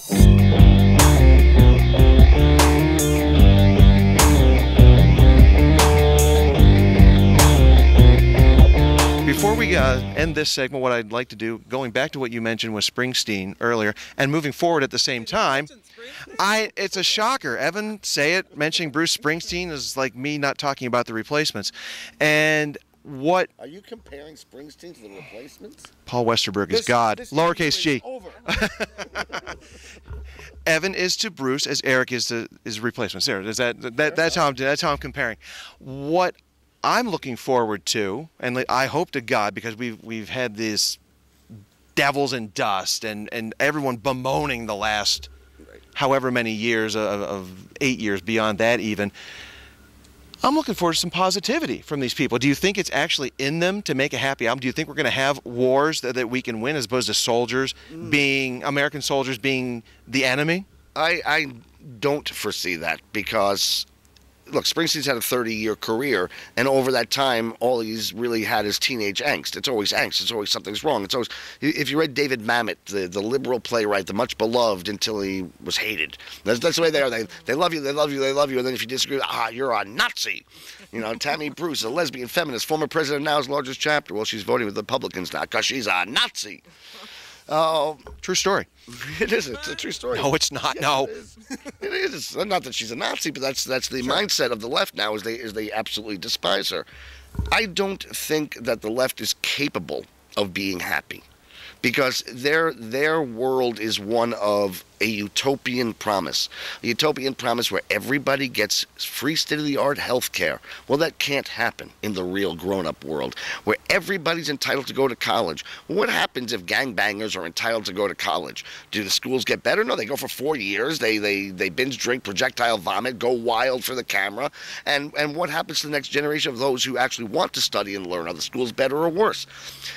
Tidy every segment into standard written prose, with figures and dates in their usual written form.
Before we end this segment, what I'd like to do, going back to what you mentioned with Springsteen earlier, and moving forward at the same time, it's a shocker. Evan, Sayet mentioning Bruce Springsteen is like me not talking about the Replacements. And what... Are you comparing Springsteen to the Replacements? Paul Westerberg is God. Lowercase g. Over. Evan is to Bruce as Eric is to Replacements. There, that's how I'm comparing. What I'm looking forward to, and I hope to God, because we've had these devils and dust and everyone bemoaning the last however many years of 8 years beyond that even. I'm looking forward to some positivity from these people. Do you think it's actually in them to make a happy album? Do you think we're going to have wars that we can win as opposed to soldiers being, American soldiers being the enemy? I don't foresee that because... Look, Springsteen's had a 30-year career, and over that time, all he's really had is teenage angst. It's always angst. It's always something's wrong. It's always, if you read David Mamet, the liberal playwright, the much beloved until he was hated. That's the way they are. They love you, they love you, they love you, and then if you disagree, you're a Nazi. You know, Tammy Bruce, a lesbian feminist, former president of Now's largest chapter. Well, she's voting with the Republicans now because she's a Nazi. True story. It is. It's a true story. No, it's not. Yes, no. It is. Not that she's a Nazi, but that's the mindset of the left now is they absolutely despise her. I don't think that the left is capable of being happy because their world is one of a utopian promise. A utopian promise where everybody gets free state-of-the-art health care. Well, that can't happen in the real grown-up world, where everybody's entitled to go to college. Well, what happens if gangbangers are entitled to go to college? Do the schools get better? No, they go for 4 years. They binge drink, projectile vomit, go wild for the camera. And what happens to the next generation of those who actually want to study and learn? Are the schools better or worse?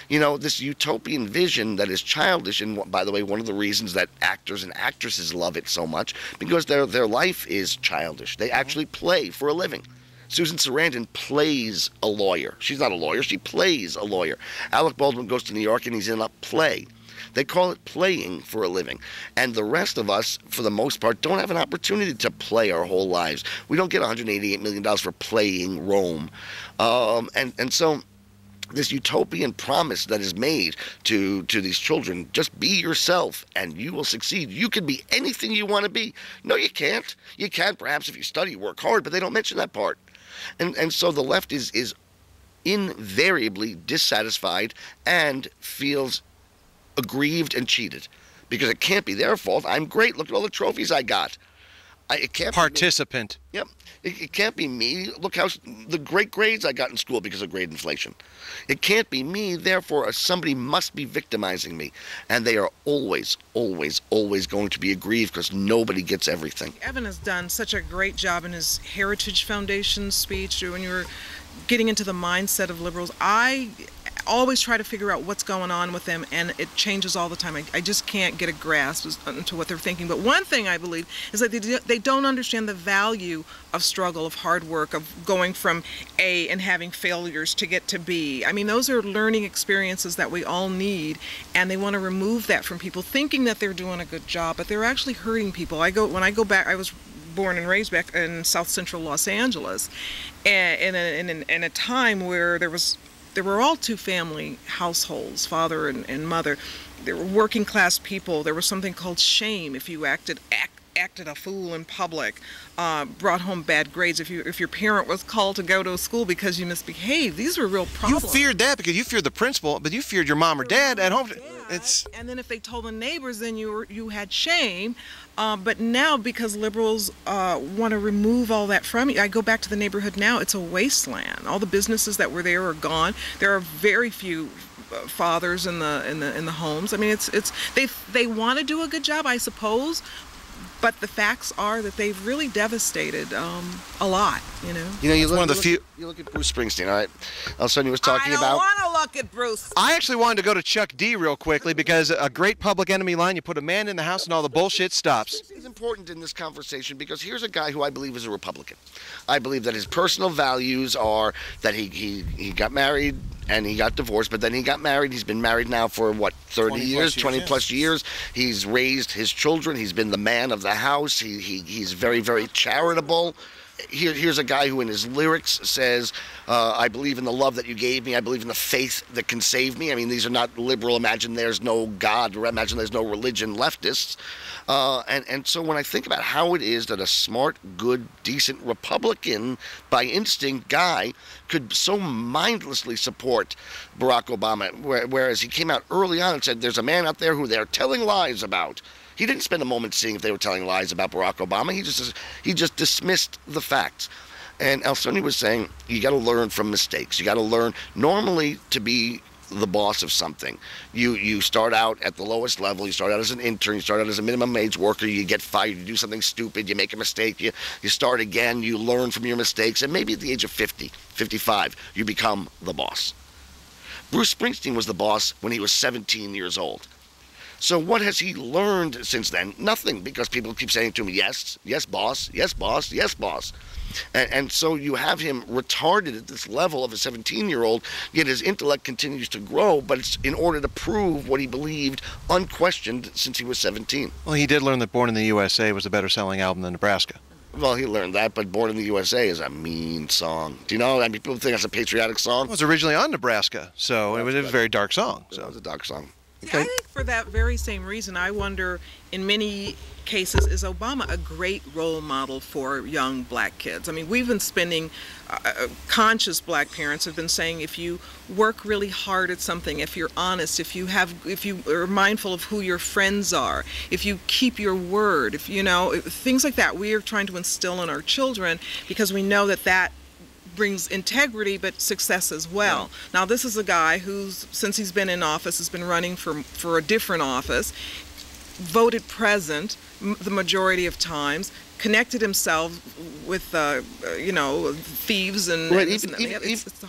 You know, this utopian vision that is childish, and by the way, one of the reasons that actors and actresses love it so much, because their life is childish. They actually play for a living. Susan Sarandon plays a lawyer. She's not a lawyer. She plays a lawyer. Alec Baldwin goes to New York and he's in a play. They call it playing for a living. And the rest of us, for the most part, don't have an opportunity to play our whole lives. We don't get $188 million for playing Rome. And so this utopian promise that is made to these children, just be yourself and you will succeed. You can be anything you want to be. No, you can't. You can perhaps if you study, work hard, but they don't mention that part. And so the left is invariably dissatisfied and feels aggrieved and cheated because it can't be their fault. I'm great. Look at all the trophies I got. It can't Participant. Be me. Yep. It can't be me. Look how the great grades I got in school because of grade inflation. It can't be me. Therefore, somebody must be victimizing me. And they are always, always, always going to be aggrieved because nobody gets everything. Evan has done such a great job in his Heritage Foundation speech when you were getting into the mindset of liberals. I always try to figure out what's going on with them, and it changes all the time. I just can't get a grasp into what they're thinking. But one thing I believe is that they don't understand the value of struggle, of hard work, of going from A and having failures to get to B. I mean, those are learning experiences that we all need, and they want to remove that from people, thinking that they're doing a good job, but they're actually hurting people. When I go back, I was born and raised back in South Central Los Angeles, and in a time where there were all two-family households, father and mother. There were working class people. There was something called shame if you acted a fool in public, brought home bad grades, if your parent was called to go to a school because you misbehaved. These were real problems. You feared that because you feared the principal, but you feared your mom or dad at home. And then if they told the neighbors, then you had shame. But now, because liberals want to remove all that from you, I go back to the neighborhood now, it's a wasteland. All the businesses that were there are gone. There are very few fathers in the homes. I mean, they want to do a good job, I suppose, but the facts are that they've really devastated a lot. You look at Bruce Springsteen. All right, Al Sonja was talking about. I don't want to look at Bruce. I actually wanted to go to Chuck D real quickly because a great Public Enemy line: you put a man in the house and all the bullshit stops. important in this conversation because here's a guy who I believe is a Republican. I believe that his personal values are that he got married and he got divorced, but then he got married. He's been married now for, 30 years, 20 plus years. He's raised his children. He's been the man of the house. He's very, very charitable. Here's a guy who in his lyrics says, I believe in the love that you gave me. I believe in the faith that can save me. I mean, these are not liberal, imagine there's no God, or imagine there's no religion leftists. And so when I think about how it is that a smart, good, decent Republican, by instinct guy could so mindlessly support Barack Obama, whereas he came out early on and said, there's a man out there who they're telling lies about. He didn't spend a moment seeing if they were telling lies about Barack Obama. He just dismissed the facts. And Al Sonja was saying, you got to learn from mistakes. You got to learn normally to be the boss of something. You start out at the lowest level. You start out as an intern. You start out as a minimum wage worker. You get fired. You do something stupid. You make a mistake. You start again. You learn from your mistakes. And maybe at the age of 50, 55, you become the boss. Bruce Springsteen was the boss when he was 17 years old. So what has he learned since then? Nothing, because people keep saying to him, yes, yes, boss, yes, boss, yes, boss. And so you have him retarded at this level of a 17-year-old, yet his intellect continues to grow, but it's in order to prove what he believed unquestioned since he was 17. Well, he did learn that Born in the USA was a better-selling album than Nebraska. Well, he learned that, but Born in the USA is a mean song. Do you know? I mean, people think that's a patriotic song. It was originally on Nebraska, so it was a very dark song. So. It was a dark song. Okay. I think for that very same reason, I wonder, in many cases, is Obama a great role model for young black kids? I mean, we've been spending, conscious black parents have been saying, if you work really hard at something, if you're honest, if you are mindful of who your friends are, if you keep your word, if things like that, we are trying to instill in our children because we know that brings integrity but success as well. Yeah. Now this is a guy who's, since he's been in office, has been running for a different office, voted present the majority of times, connected himself with thieves and right.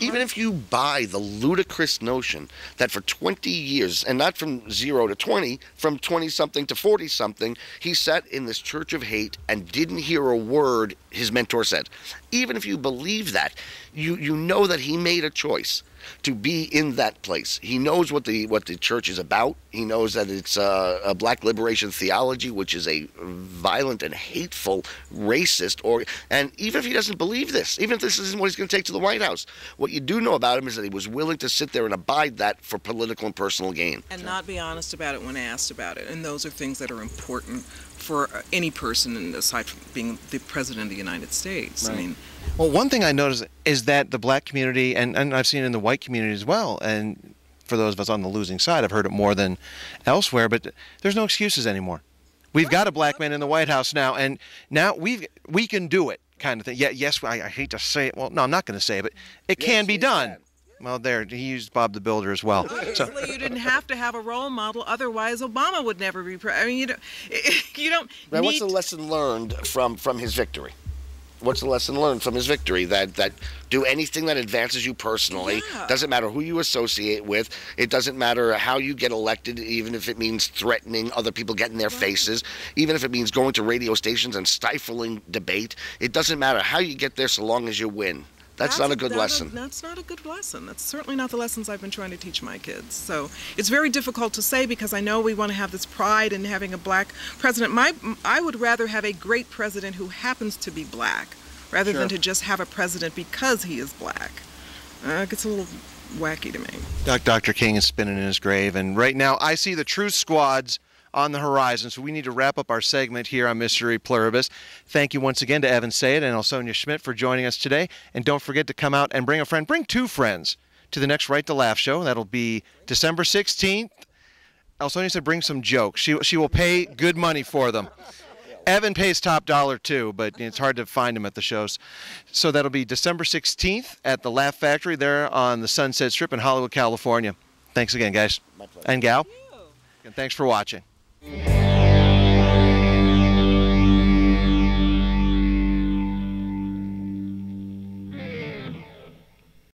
Even if you buy the ludicrous notion that for 20 years, and not from 0 to 20, from 20-something to 40-something, he sat in this church of hate and didn't hear a word his mentor said. Even if you believe that, you know that he made a choice to be in that place. He knows what the church is about. He knows that it's a black liberation theology, which is a violent and hateful, racist, and even if he doesn't believe this, even if this isn't what he's going to take to the White House, what you do know about him is that he was willing to sit there and abide that for political and personal gain. And not be honest about it when asked about it. And those are things that are important for any person, aside from being the President of the United States. Right. I mean, well, one thing I noticed is that the black community, and I've seen it in the white community as well, and for those of us on the losing side, I've heard it more than elsewhere, but there's no excuses anymore. We've got a black man in the White House now, and now we can do it, kind of thing. Yeah, yes, I hate to say it. Well, no, I'm not going to say it, but it can be done. Well, there, he used Bob the Builder as well. Obviously, you didn't have to have a role model, otherwise Obama would never be president. I mean, you don't Now, need... what's the lesson learned from his victory? What's the lesson learned from his victory? That do anything that advances you personally. Yeah. Doesn't matter who you associate with. It doesn't matter how you get elected, even if it means threatening other people, getting their faces. Even if it means going to radio stations and stifling debate. It doesn't matter how you get there so long as you win. That's not a good lesson. That's not a good lesson. That's certainly not the lessons I've been trying to teach my kids. So it's very difficult to say because I know we want to have this pride in having a black president. I would rather have a great president who happens to be black rather than to just have a president because he is black. It gets a little wacky to me. Dr. King is spinning in his grave, and right now I see the Truth Squads on the horizon, so we need to wrap up our segment here on Mr.EPluribus. Thank you once again to Evan Sayet and Al Sonja Schmidt for joining us today, and don't forget to come out and bring a friend, bring two friends to the next Right to Laugh show. That'll be December 16th. Al Sonja said bring some jokes. She will pay good money for them. Evan pays top dollar too, but it's hard to find him at the shows. So that'll be December 16th at the Laugh Factory there on the Sunset Strip in Hollywood, California. Thanks again, guys. My pleasure. And gal. And thanks for watching.